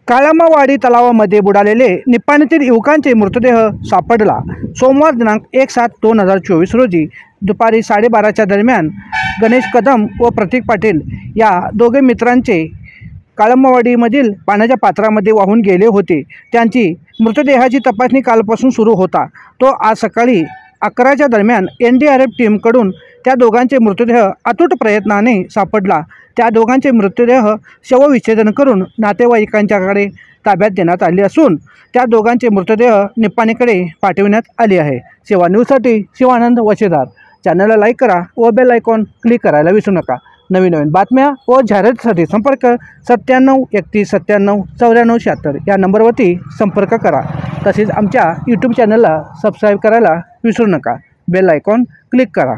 काळमावाडी तलावामध्ये बुडालेले निपाणीतील युवकांचे मृतदेह सापडला। सोमवार दिनांक 1/7/2024 रोजी दुपारी 12:30च्या दरम्यान गणेश कदम व प्रतीक पाटील या दोघे मित्रांचे काळमावाडीमधील पाण्याच्या पात्रामध्ये वाहून गेले होते। त्यांची मृतदेहाची तपासणी कालपासून सुरू होता। तो आज सकाळी 11च्या दरम्यान NDRF टीमकडून त्या दोघांचे मृतदेह अतूट प्रयत्नाने सापडला। त्या दोघांचे मृतदेह शवविच्छेदन करून नातेवाईकांच्याकडे ताब्यात देण्यात आले असून त्या दोघांचे मृतदेह निपाणीकडे पाठविण्यात आले आहे। सेवा न्यूजसाठी शिवानंद वशेदार। चॅनलला लाईक करा व बेल आयकॉन क्लिक करायला विसरू नका। नवीन बातम्या व जाहिरातीसाठी संपर्क 97 31 97 94 76 या नंबरवरती संपर्क करा। तसेच आमच्या यूट्यूब चॅनलला सबस्क्राईब करायला विसरू नका। बेल आयकॉन क्लिक करा।